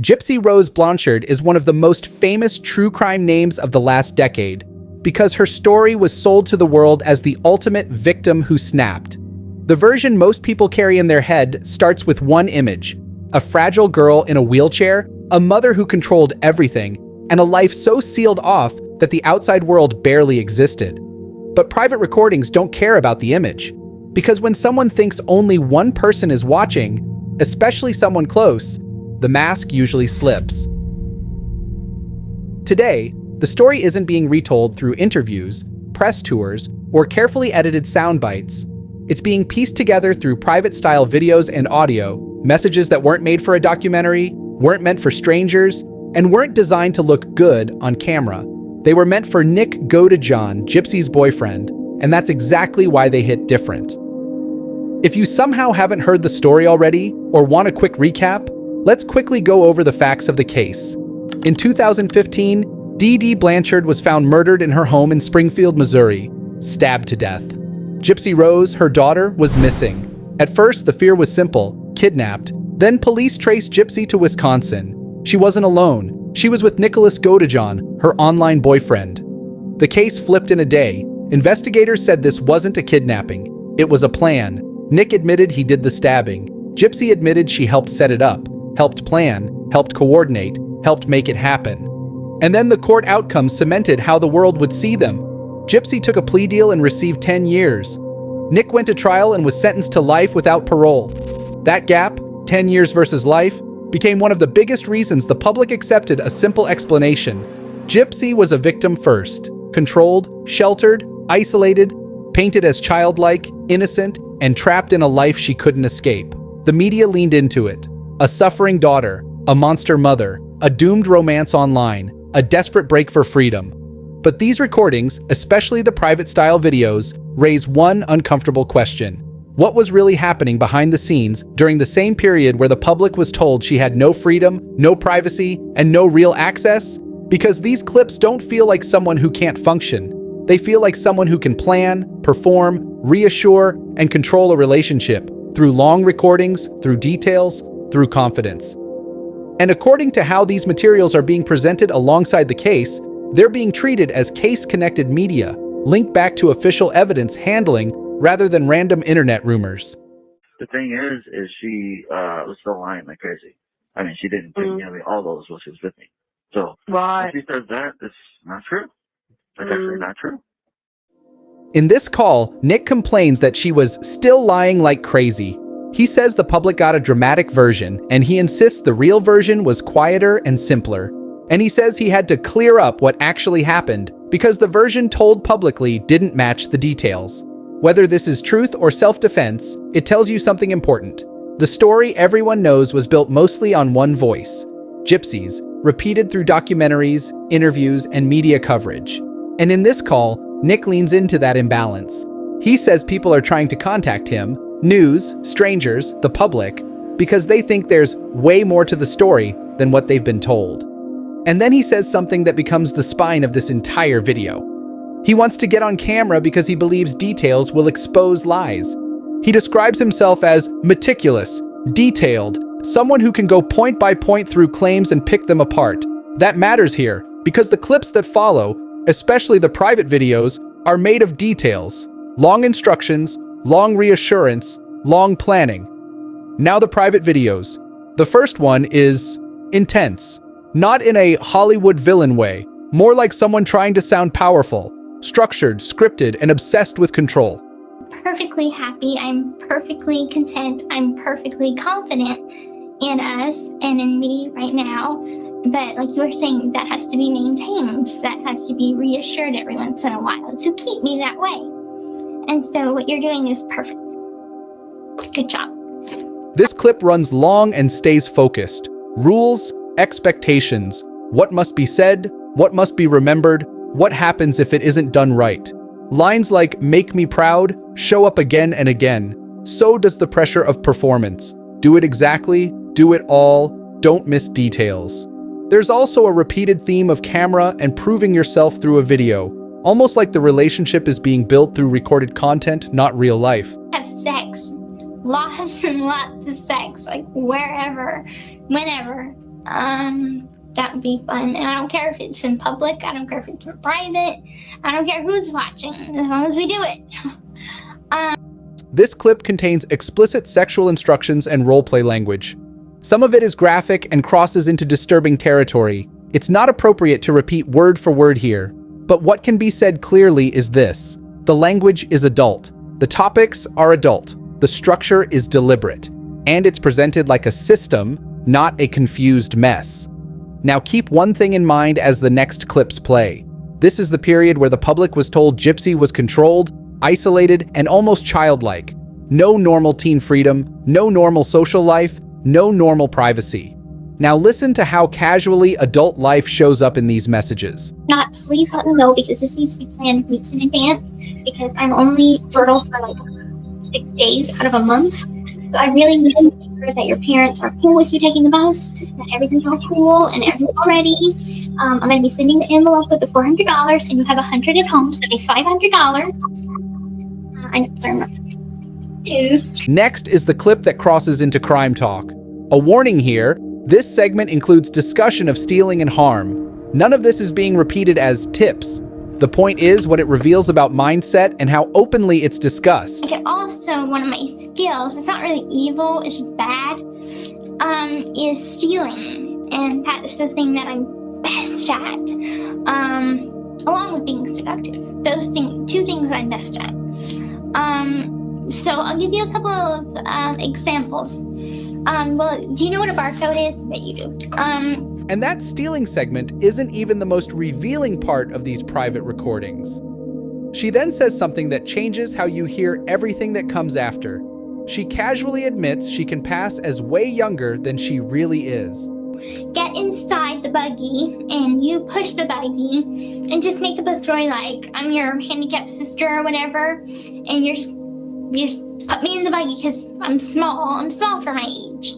Gypsy Rose Blanchard is one of the most famous true crime names of the last decade because her story was sold to the world as the ultimate victim who snapped. The version most people carry in their head starts with one image: a fragile girl in a wheelchair, a mother who controlled everything, and a life so sealed off that the outside world barely existed. But private recordings don't care about the image, because when someone thinks only one person is watching, especially someone close, the mask usually slips. Today, the story isn't being retold through interviews, press tours, or carefully edited sound bites. It's being pieced together through private-style videos and audio, messages that weren't made for a documentary, weren't meant for strangers, and weren't designed to look good on camera. They were meant for Nick Godejohn, Gypsy's boyfriend, and that's exactly why they hit different. If you somehow haven't heard the story already, or want a quick recap, let's quickly go over the facts of the case. In 2015, Dee Blanchard was found murdered in her home in Springfield, Missouri, stabbed to death. Gypsy Rose, her daughter, was missing. At first, the fear was simple: kidnapped. Then police traced Gypsy to Wisconsin. She wasn't alone. She was with Nicholas Godejohn, her online boyfriend. The case flipped in a day. Investigators said this wasn't a kidnapping. It was a plan. Nick admitted he did the stabbing. Gypsy admitted she helped set it up, helped plan, helped coordinate, helped make it happen. And then the court outcome cemented how the world would see them. Gypsy took a plea deal and received 10 years. Nick went to trial and was sentenced to life without parole. That gap, 10 years versus life, became one of the biggest reasons the public accepted a simple explanation. Gypsy was a victim first, controlled, sheltered, isolated, painted as childlike, innocent, and trapped in a life she couldn't escape. The media leaned into it. A suffering daughter, a monster mother, a doomed romance online, a desperate break for freedom. But these recordings, especially the private-style videos, raise one uncomfortable question. What was really happening behind the scenes during the same period where the public was told she had no freedom, no privacy, and no real access? Because these clips don't feel like someone who can't function. They feel like someone who can plan, perform, reassure, and control a relationship through long recordings, through details, through confidence. And according to how these materials are being presented alongside the case, they're being treated as case-connected media, linked back to official evidence handling rather than random internet rumors. The thing is she was still lying like crazy. I mean, she didn't give me all those while she was with me. So Right. when she says that, it's not true. That's actually not true. In this call, Nick complains that she was still lying like crazy. He says the public got a dramatic version, and he insists the real version was quieter and simpler. And he says he had to clear up what actually happened because the version told publicly didn't match the details. Whether this is truth or self-defense, it tells you something important. The story everyone knows was built mostly on one voice, Gypsy's, repeated through documentaries, interviews, and media coverage. And in this call, Nick leans into that imbalance. He says people are trying to contact him, news, strangers, the public, because they think there's way more to the story than what they've been told. And then he says something that becomes the spine of this entire video. He wants to get on camera because he believes details will expose lies. He describes himself as meticulous, detailed, someone who can go point by point through claims and pick them apart. That matters here because the clips that follow, especially the private videos, are made of details, long instructions, long reassurance, long planning. Now the private videos. The first one is intense, not in a Hollywood villain way, more like someone trying to sound powerful, structured, scripted, and obsessed with control. Perfectly happy, I'm perfectly content, I'm perfectly confident in us and in me right now. But like you were saying, that has to be maintained. That has to be reassured every once in a while to keep me that way. And so what you're doing is perfect. Good job. This clip runs long and stays focused. Rules, expectations, what must be said, what must be remembered, what happens if it isn't done right. Lines like "make me proud" show up again and again. So does the pressure of performance. Do it exactly, do it all, don't miss details. There's also a repeated theme of camera and proving yourself through a video, almost like the relationship is being built through recorded content, not real life. Have sex. Lots and lots of sex, like wherever, whenever, That would be fun. And I don't care if it's in public. I don't care if it's in private. I don't care who's watching, as long as we do it. This clip contains explicit sexual instructions and roleplay language. Some of it is graphic and crosses into disturbing territory. It's not appropriate to repeat word for word here, but what can be said clearly is this: the language is adult, the topics are adult, the structure is deliberate, and it's presented like a system, not a confused mess. Now keep one thing in mind as the next clips play. This is the period where the public was told Gypsy was controlled, isolated, and almost childlike. No normal teen freedom, no normal social life, no normal privacy. Now listen to how casually adult life shows up in these messages. Not, please let me know, because this needs to be planned weeks in advance, because I'm only fertile for like 6 days out of a month. So I really need to make sure that your parents are cool with you taking the bus, that everything's all cool and everything's all ready. I'm going to be sending the envelope with the $400, and you have 100 at home, so that makes $500. Sorry, I'm not. Dude. Next is the clip that crosses into crime talk. A warning here, this segment includes discussion of stealing and harm. None of this is being repeated as tips. The point is what it reveals about mindset and how openly it's discussed. Okay, also, one of my skills, it's not really evil, it's just bad, is stealing. And that's the thing that I'm best at, along with being seductive. Those things, two things I'm best at. So I'll give you a couple of examples. Well, do you know what a barcode is? I bet you do. And that stealing segment isn't even the most revealing part of these private recordings. She then says something that changes how you hear everything that comes after. She casually admits she can pass as way younger than she really is. Get inside the buggy and you push the buggy and just make up a story like I'm your handicapped sister or whatever, and you just put me in the buggy because I'm small for my age.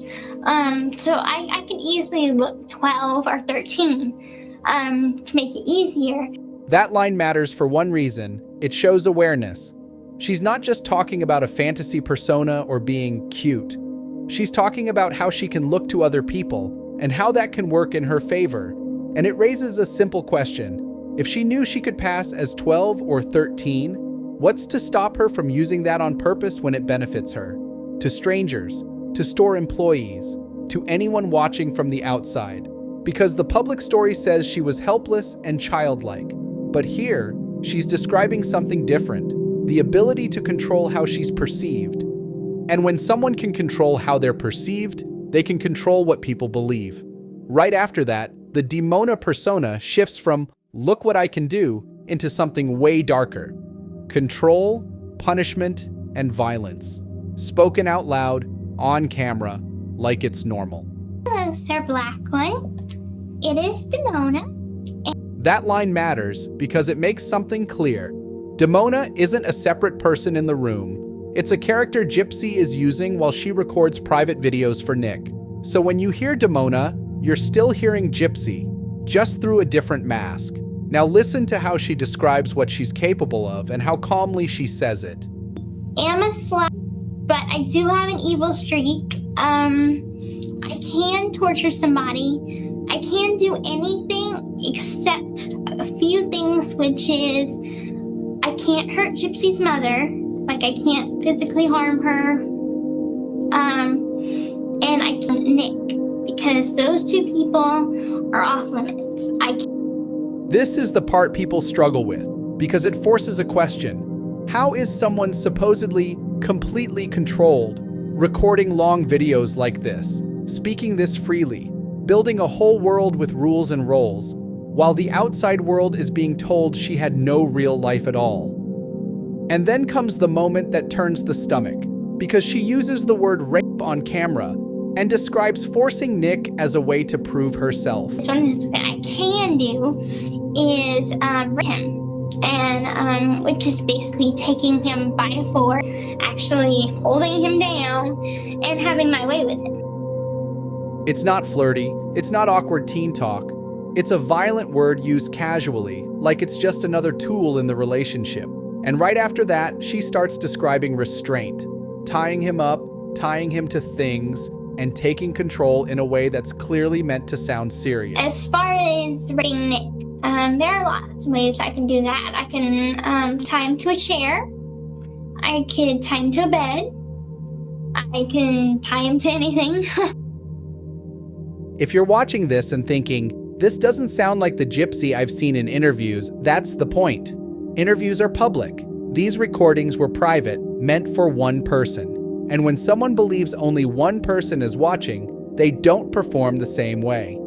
So I can easily look 12 or 13 to make it easier. That line matters for one reason. It shows awareness. She's not just talking about a fantasy persona or being cute. She's talking about how she can look to other people and how that can work in her favor. And it raises a simple question. If she knew she could pass as 12 or 13, what's to stop her from using that on purpose when it benefits her? To strangers, to store employees, to anyone watching from the outside. Because the public story says she was helpless and childlike. But here, she's describing something different. The ability to control how she's perceived. And when someone can control how they're perceived, they can control what people believe. Right after that, the Demona persona shifts from, look what I can do, into something way darker. Control, punishment, and violence. Spoken out loud, on camera, like it's normal. Hello, Sir Blackwood. It is Demona. That line matters because it makes something clear. Demona isn't a separate person in the room. It's a character Gypsy is using while she records private videos for Nick. So when you hear Demona, you're still hearing Gypsy, just through a different mask. Now listen to how she describes what she's capable of and how calmly she says it. I'm a slut, but I do have an evil streak. I can torture somebody. I can do anything except a few things, which is I can't hurt Gypsy's mother. Like, I can't physically harm her. And I can't Nick, because those two people are off limits. This is the part people struggle with, because it forces a question. How is someone supposedly completely controlled, recording long videos like this, speaking this freely, building a whole world with rules and roles, while the outside world is being told she had no real life at all? And then comes the moment that turns the stomach, because she uses the word rape on camera and describes forcing Nick as a way to prove herself. Something that I can do is rape him, and which is basically taking him by force, actually holding him down, and having my way with him. It's not flirty, it's not awkward teen talk. It's a violent word used casually, like it's just another tool in the relationship. And right after that, she starts describing restraint, tying him up, tying him to things, and taking control in a way that's clearly meant to sound serious. As far as raping Nick, there are lots of ways I can do that. I can tie him to a chair. I could tie him to a bed. I can tie him to anything. If you're watching this and thinking, this doesn't sound like the Gypsy I've seen in interviews, that's the point. Interviews are public. These recordings were private, meant for one person. And when someone believes only one person is watching, they don't perform the same way.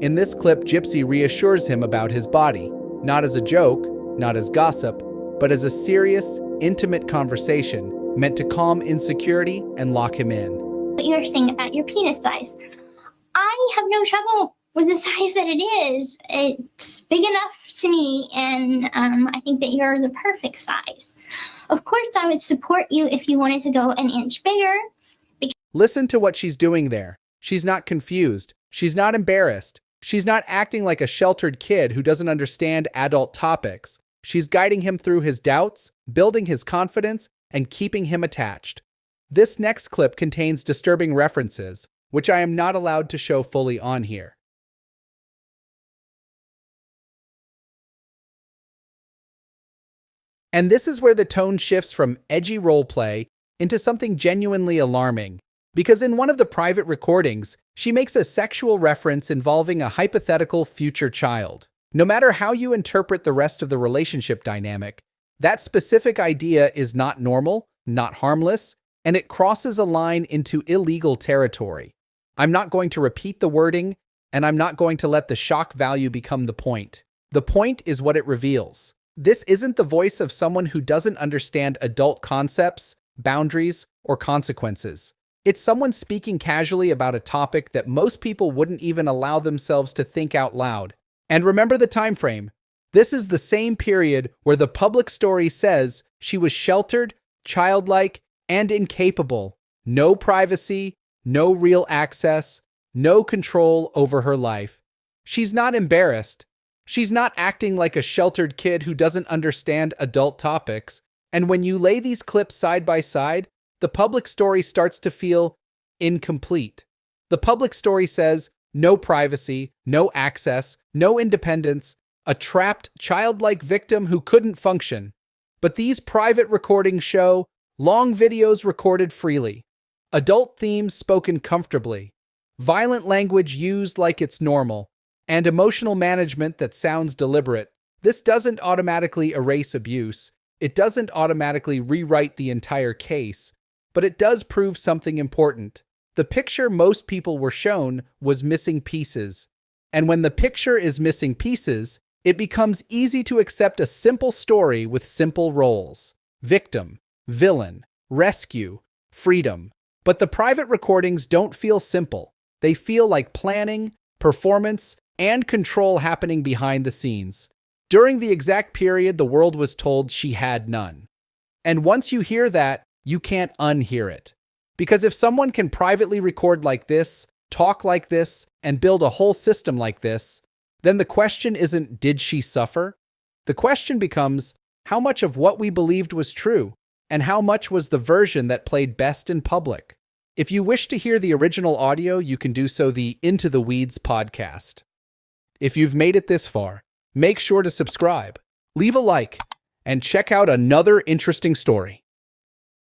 In this clip, Gypsy reassures him about his body, not as a joke, not as gossip, but as a serious, intimate conversation meant to calm insecurity and lock him in. What you're saying about your penis size. I have no trouble with the size that it is. It's big enough to me, and I think that you're the perfect size. Of course, I would support you if you wanted to go an inch bigger. Listen to what she's doing there. She's not confused. She's not embarrassed. She's not acting like a sheltered kid who doesn't understand adult topics. She's guiding him through his doubts, building his confidence, and keeping him attached. This next clip contains disturbing references, which I am not allowed to show fully on here. And this is where the tone shifts from edgy roleplay into something genuinely alarming, because in one of the private recordings, she makes a sexual reference involving a hypothetical future child. No matter how you interpret the rest of the relationship dynamic, that specific idea is not normal, not harmless, and it crosses a line into illegal territory. I'm not going to repeat the wording, and I'm not going to let the shock value become the point. The point is what it reveals. This isn't the voice of someone who doesn't understand adult concepts, boundaries, or consequences. It's someone speaking casually about a topic that most people wouldn't even allow themselves to think out loud. And remember the time frame. This is the same period where the public story says she was sheltered, childlike, and incapable. No privacy, no real access, no control over her life. She's not embarrassed. She's not acting like a sheltered kid who doesn't understand adult topics. And when you lay these clips side by side, the public story starts to feel incomplete. The public story says no privacy, no access, no independence, a trapped, childlike victim who couldn't function. But these private recordings show long videos recorded freely, adult themes spoken comfortably, violent language used like it's normal, and emotional management that sounds deliberate. This doesn't automatically erase abuse. It doesn't automatically rewrite the entire case, but it does prove something important. The picture most people were shown was missing pieces. And when the picture is missing pieces, it becomes easy to accept a simple story with simple roles: victim, villain, rescue, freedom. But the private recordings don't feel simple. They feel like planning, performance, and control happening behind the scenes. During the exact period the world was told she had none. And once you hear that, you can't unhear it. Because if someone can privately record like this, talk like this, and build a whole system like this, then the question isn't, did she suffer? The question becomes, how much of what we believed was true, and how much was the version that played best in public? If you wish to hear the original audio, you can do so the Into the Weeds podcast. If you've made it this far, make sure to subscribe, leave a like, and check out another interesting story.